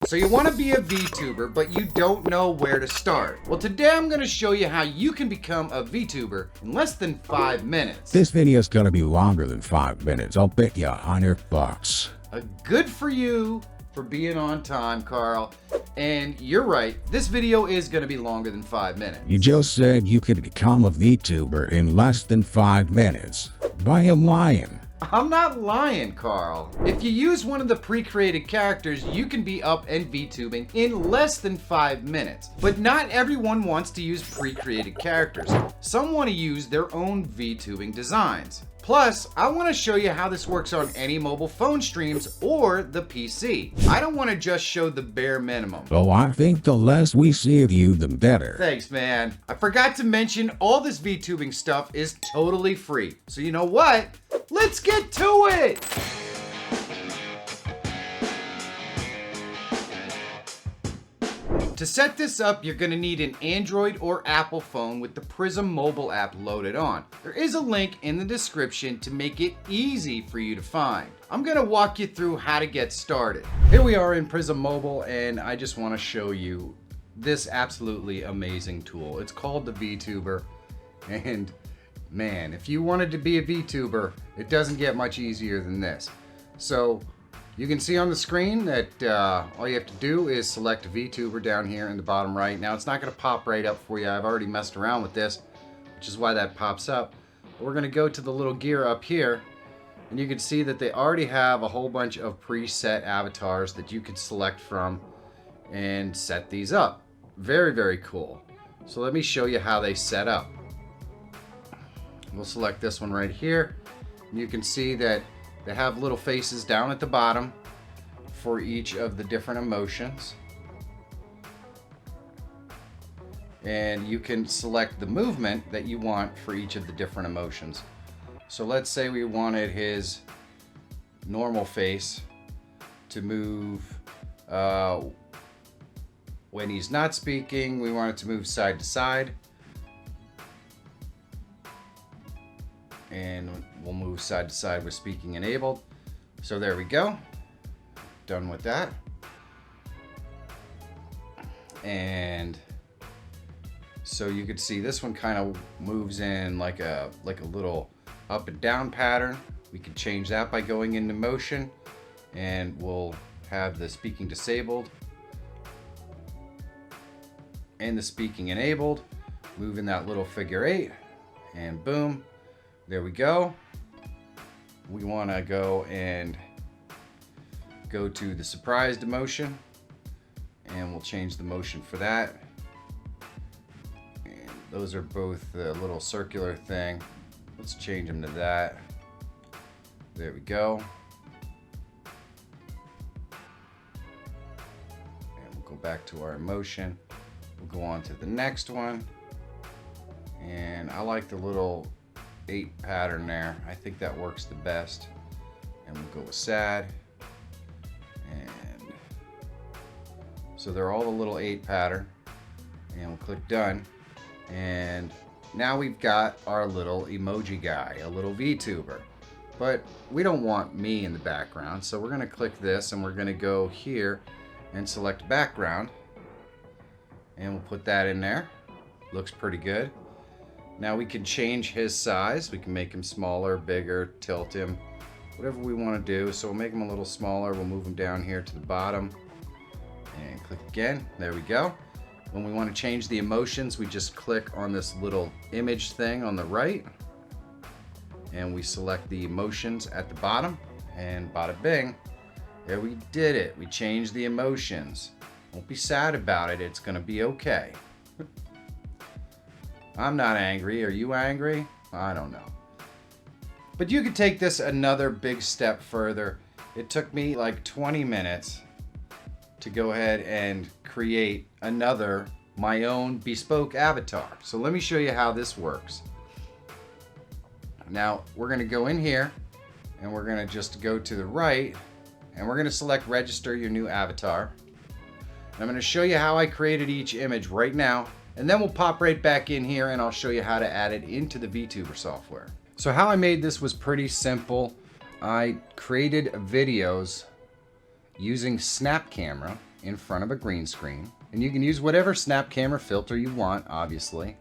So you want to be a VTuber, but you don't know where to start. Well, today I'm going to show you how you can become a VTuber in less than 5 minutes. This video is gonna be longer than 5 minutes. I'll bet you $100. Good for you for being on time, Carl. And you're right, this video is going to be longer than 5 minutes. You just said you could become a VTuber in less than 5 minutes. I am lying. I'm not lying, Carl. If you use one of the pre-created characters, you can be up and VTubing in less than 5 minutes. But not everyone wants to use pre-created characters. Some want to use their own VTubing designs. Plus, I want to show you how this works on any mobile phone streams or the PC. I don't want to just show the bare minimum. So I think the less we see of you, the better. Thanks, man. I forgot to mention all this VTubing stuff is totally free. So you know what? Let's get to it! To set this up, you're going to need an Android or Apple phone with the Prism mobile app loaded on. There is a link in the description to make it easy for you to find. I'm going to walk you through how to get started. Here we are in Prism Mobile, and I just want to show you this absolutely amazing tool. It's called the Vtuber, and man, if you wanted to be a VTuber, it doesn't get much easier than this. So you can see on the screen that all you have to do is select Vtuber down here in the bottom right. Now it's not going to pop right up for you. I've already messed around with this, which is why that pops up. But we're going to go to the little gear up here, and you can see that they already have a whole bunch of preset avatars that you could select from and set these up. Very, very cool. So let me show you how they set up. We'll select this one right here. You can see that they have little faces down at the bottom for each of the different emotions. And you can select the movement that you want for each of the different emotions. So let's say we wanted his normal face to move when he's not speaking. We want it to move side to side. And we'll move side to side with speaking enabled. So there we go. Done with that. And so you could see this one kind of moves in like a little up and down pattern. We can change that by going into motion, and we'll have the speaking disabled and the speaking enabled. Move in that little figure 8, and boom. There we go. We want to go to the surprised emotion, and we'll change the motion for that. And those are both the little circular thing. Let's change them to that. There we go. And we'll go back to our emotion. We'll go on to the next one. And I like the little 8 pattern there. I think that works the best. And we'll go with sad. And so they're all the little 8 pattern. And we'll click done. And now we've got our little emoji guy, a little VTuber. But we don't want me in the background, so we're going to click this, and we're going to go here and select background. And we'll put that in there. Looks pretty good. Now we can change his size. We can make him smaller, bigger, tilt him, whatever we want to do. So we'll make him a little smaller. We'll move him down here to the bottom and click again. There we go. When we want to change the emotions, we just click on this little image thing on the right, and we select the emotions at the bottom, and bada bing, there we did it. We changed the emotions. Don't be sad about it. It's going to be okay. I'm not angry. Are you angry? I don't know. But you could take this another big step further. It took me like 20 minutes to go ahead and create my own bespoke avatar. So let me show you how this works. Now we're going to go in here, and we're going to just go to the right, and we're going to select register your new avatar. And I'm going to show you how I created each image right now. And then we'll pop right back in here, and I'll show you how to add it into the Vtuber software. So how I made this was pretty simple. I created videos using Snap Camera, in front of a green screen. And you can use whatever snap camera filter you want, obviously.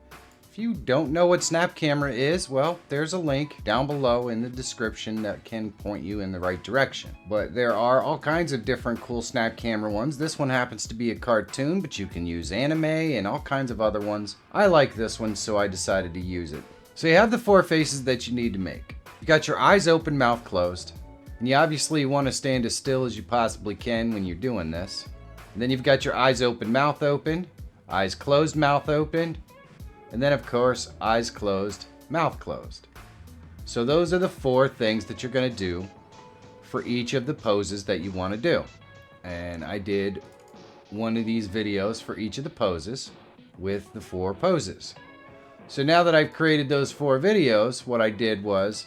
If you don't know what snap camera is, well, there's a link down below in the description that can point you in the right direction. But there are all kinds of different cool snap camera ones. This one happens to be a cartoon, but you can use anime and all kinds of other ones. I like this one, so I decided to use it. So you have the 4 faces that you need to make. You got your eyes open, mouth closed. And you obviously want to stand as still as you possibly can when you're doing this. And then you've got your eyes open, mouth open, eyes closed, mouth open. And then, of course, eyes closed, mouth closed. So those are the 4 things that you're going to do for each of the poses that you want to do. And I did one of these videos for each of the poses with the 4 poses. So now that I've created those 4 videos, what I did was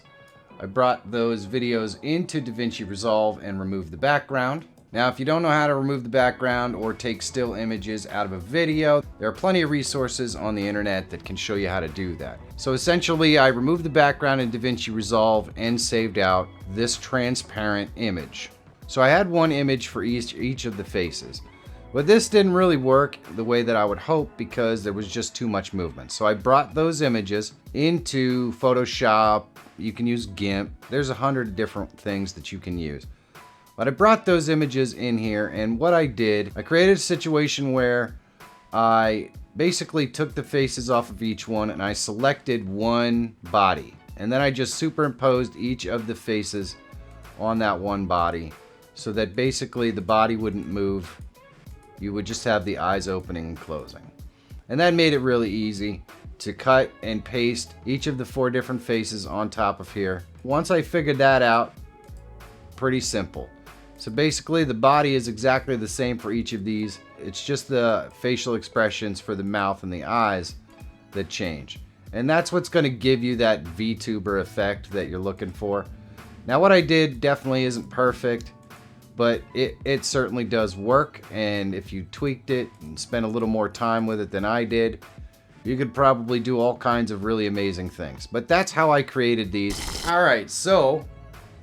I brought those videos into DaVinci Resolve and removed the background. Now, if you don't know how to remove the background or take still images out of a video, there are plenty of resources on the internet that can show you how to do that. So essentially, I removed the background in DaVinci Resolve and saved out this transparent image. So I had one image for each of the faces. But this didn't really work the way that I would hope because there was just too much movement. So I brought those images into Photoshop. You can use GIMP. There's 100 different things that you can use. But I brought those images in here, and what I did, I created a situation where I basically took the faces off of each one and I selected one body. And then I just superimposed each of the faces on that one body so that basically the body wouldn't move. You would just have the eyes opening and closing. And that made it really easy to cut and paste each of the 4 different faces on top of here. Once I figured that out, pretty simple. So basically the body is exactly the same for each of these. It's just the facial expressions for the mouth and the eyes that change. And that's what's going to give you that VTuber effect that you're looking for. Now what I did definitely isn't perfect, but it certainly does work. And if you tweaked it and spent a little more time with it than I did, you could probably do all kinds of really amazing things. But that's how I created these. All right, so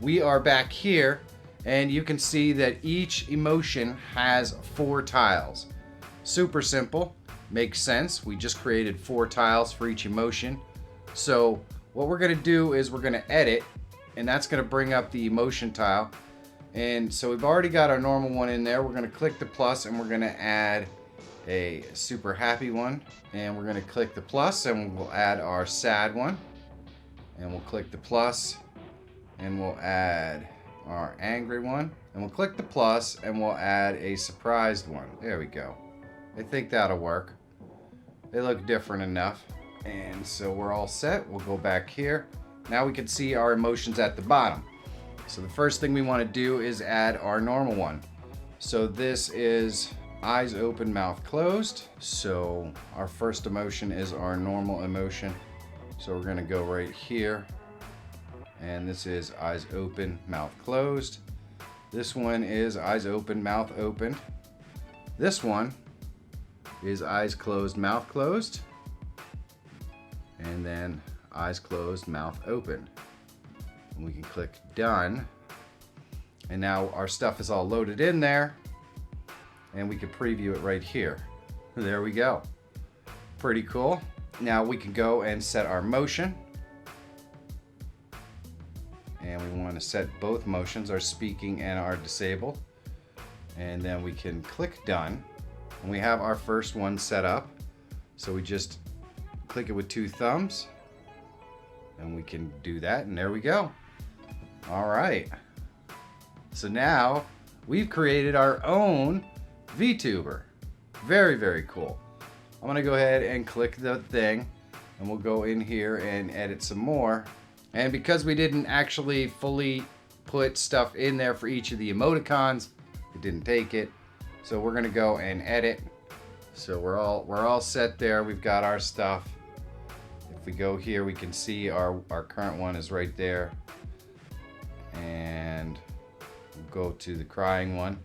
we are back here. And you can see that each emotion has 4 tiles. Super simple, makes sense. We just created 4 tiles for each emotion. So what we're gonna do is we're gonna edit, and that's gonna bring up the emotion tile. And so we've already got our normal one in there. We're gonna click the plus and we're gonna add a super happy one. And we're gonna click the plus and we'll add our sad one. And we'll click the plus and we'll add our angry one, and we'll click the plus and we'll add a surprised one. There we go. I think that'll work. They look different enough. And so we're all set. We'll go back here. Now we can see our emotions at the bottom. So the first thing we want to do is add our normal one. So this is eyes open, mouth closed. So our first emotion is our normal emotion. So we're going to go right here. And this is eyes open, mouth closed. This one is eyes open, mouth open. This one is eyes closed, mouth closed. And then eyes closed, mouth open. And we can click done. And now our stuff is all loaded in there. And we can preview it right here. There we go. Pretty cool. Now we can go and set our motion. And we want to set both motions, our speaking and our disabled. And then we can click done. And we have our first one set up. So we just click it with 2 thumbs. And we can do that, and there we go. All right. So now we've created our own VTuber. Very, very cool. I'm gonna go ahead and click the thing, and we'll go in here and edit some more. And because we didn't actually fully put stuff in there for each of the emoticons, it didn't take it. So we're gonna go and edit. So we're all set there. We've got our stuff. If we go here, we can see our current one is right there. And we'll go to the crying one.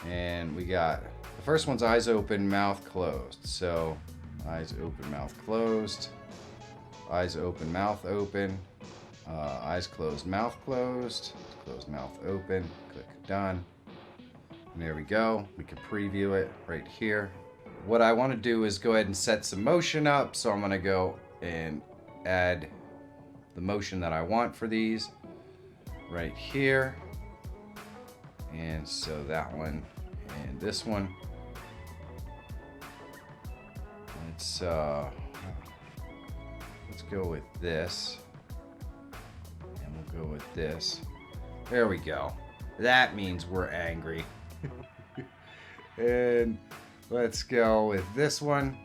And we got, the first one's eyes open, mouth closed. So eyes open, mouth closed. Eyes open, mouth open. Eyes closed, mouth closed. Closed, mouth open. Click done. There we go. We can preview it right here. What I want to do is go ahead and set some motion up. So I'm going to go and add the motion that I want for these right here. And so that one and this one. Let's go with this. And we'll go with this. There we go. That means we're angry. And let's go with this one.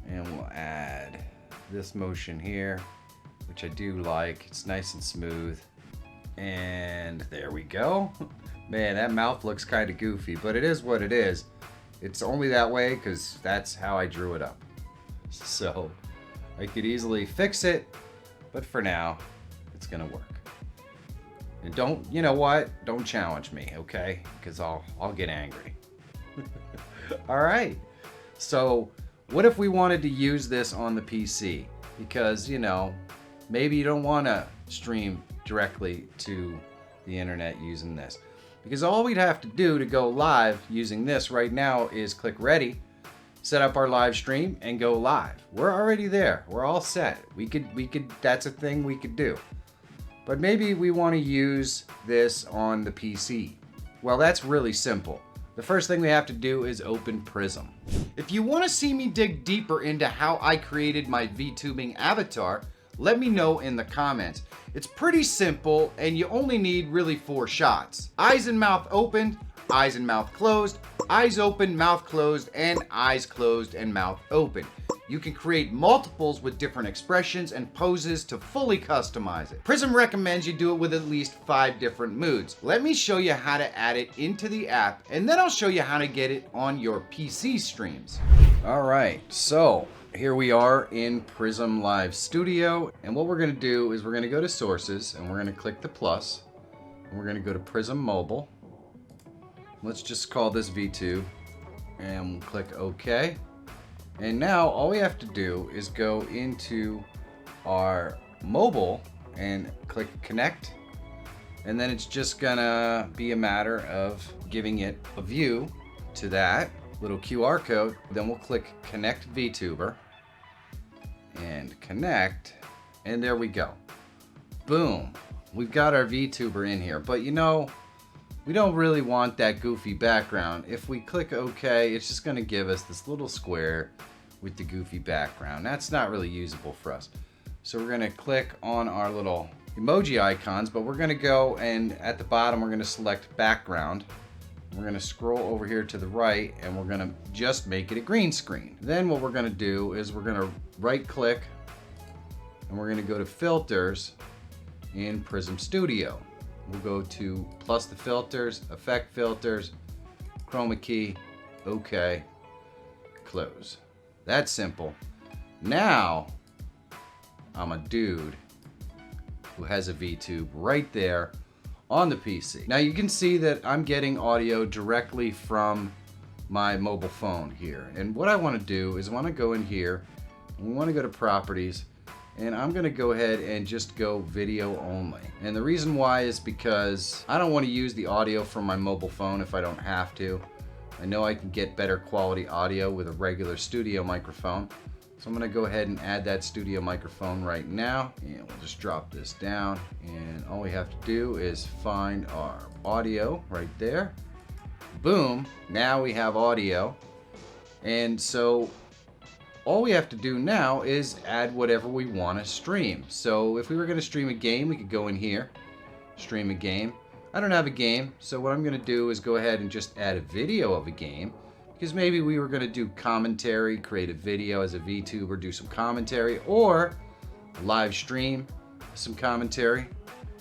And we'll add this motion here, which I do like. It's nice and smooth. And there we go. Man, that mouth looks kind of goofy, but it is what it is. It's only that way because that's how I drew it up. So I could easily fix it, but for now, it's gonna work. And don't, you know what? Don't challenge me, okay? Because I'll get angry. All right. So what if we wanted to use this on the PC? Because, you know, maybe you don't want to stream directly to the internet using this. Because all we'd have to do to go live using this right now is click ready, set up our live stream, and go live. We're already there. We're all set. We could, that's a thing we could do. But maybe we want to use this on the PC. Well, that's really simple. The first thing we have to do is open Prism. If you want to see me dig deeper into how I created my VTubing avatar, let me know in the comments. It's pretty simple and you only need really 4 shots. Eyes and mouth open, eyes and mouth closed, eyes open, mouth closed, and eyes closed and mouth open. You can create multiples with different expressions and poses to fully customize it. Prism recommends you do it with at least 5 different moods. Let me show you how to add it into the app, and then I'll show you how to get it on your PC streams. All right, so here we are in PrissmLive Studio, and what we're gonna do is we're gonna go to Sources, and we're gonna click the plus, and we're gonna go to Prism Mobile. Let's just call this VTube, and we'll click OK. And now all we have to do is go into our mobile and click connect. And then it's just gonna be a matter of giving it a view to that little QR code. Then we'll click connect VTuber and connect. And there we go. Boom. We've got our VTuber in here. But you know, we don't really want that goofy background. If we click OK, it's just gonna give us this little square with the goofy background. That's not really usable for us. So we're gonna click on our little emoji icons, but we're gonna go and at the bottom, we're gonna select background. We're gonna scroll over here to the right and we're gonna just make it a green screen. Then what we're gonna do is we're gonna right click and we're gonna go to filters in Prism Studio. We'll go to plus the filters, effect filters, chroma key, okay, close. That's simple. Now, I'm a dude who has a VTube right there on the PC. Now you can see that I'm getting audio directly from my mobile phone here. And what I want to do is I want to go in here, we want to go to properties, and I'm gonna go ahead and just go video only. And the reason why is because I don't want to use the audio from my mobile phone if I don't have to. I know I can get better quality audio with a regular studio microphone. So I'm gonna go ahead and add that studio microphone right now. And we'll just drop this down. And all we have to do is find our audio right there. Boom, now we have audio. And so all we have to do now is add whatever we want to stream. So if we were going to stream a game, we could go in here, stream a game. I don't have a game, so what I'm going to do is go ahead and just add a video of a game, because maybe we were going to do commentary, create a video as a VTuber, do some commentary, or a live stream, some commentary.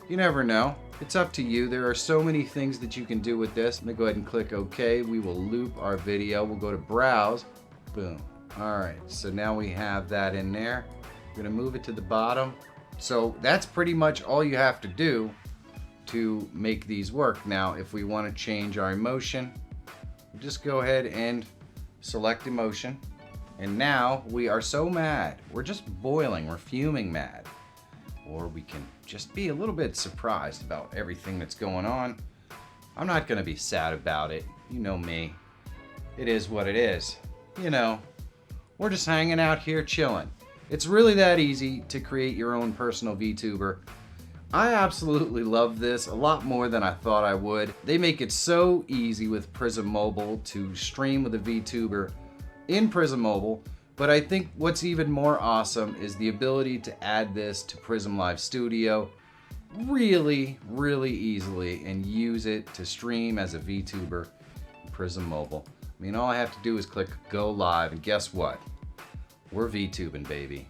You never know. It's up to you. There are so many things that you can do with this. I'm going to go ahead and click OK. We will loop our video. We'll go to Browse. Boom. All right, so now we have that in there. We're gonna move it to the bottom. So that's pretty much all you have to do to make these work. Now, if we wanna change our emotion, just go ahead and select emotion. And now we are so mad. We're just boiling, we're fuming mad. Or we can just be a little bit surprised about everything that's going on. I'm not gonna be sad about it. You know me. It is what it is. You know, we're just hanging out here chilling. It's really that easy to create your own personal VTuber. I absolutely love this a lot more than I thought I would. They make it so easy with Prism Mobile to stream with a VTuber in Prism Mobile, but I think what's even more awesome is the ability to add this to PrissmLive Studio really, really easily and use it to stream as a VTuber in Prism Mobile. I mean, all I have to do is click go live, and guess what? We're VTubing, baby.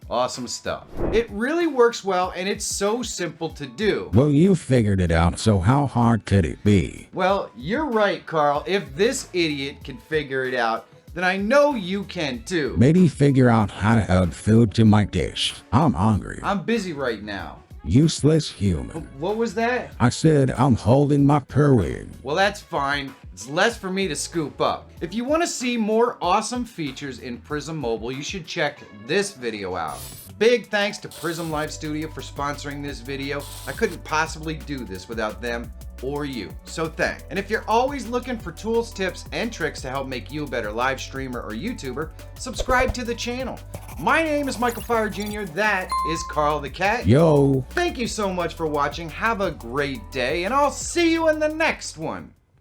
Awesome stuff. It really works well, and it's so simple to do. Well, you figured it out, so how hard could it be? Well, you're right, Carl. If this idiot can figure it out, then I know you can too. Maybe figure out how to add food to my dish. I'm hungry. I'm busy right now. Useless human. What was that? I said I'm holding my period. Well, that's fine. It's less for me to scoop up. If you want to see more awesome features in Prism Mobile, you should check this video out. Big thanks to PrissmLive Studio for sponsoring this video. I couldn't possibly do this without them or you, so thanks. And if you're always looking for tools, tips, and tricks to help make you a better live streamer or YouTuber, subscribe to the channel. My name is Michael Fire Jr. That is Carl the Cat. Yo. Thank you so much for watching. Have a great day, and I'll see you in the next one.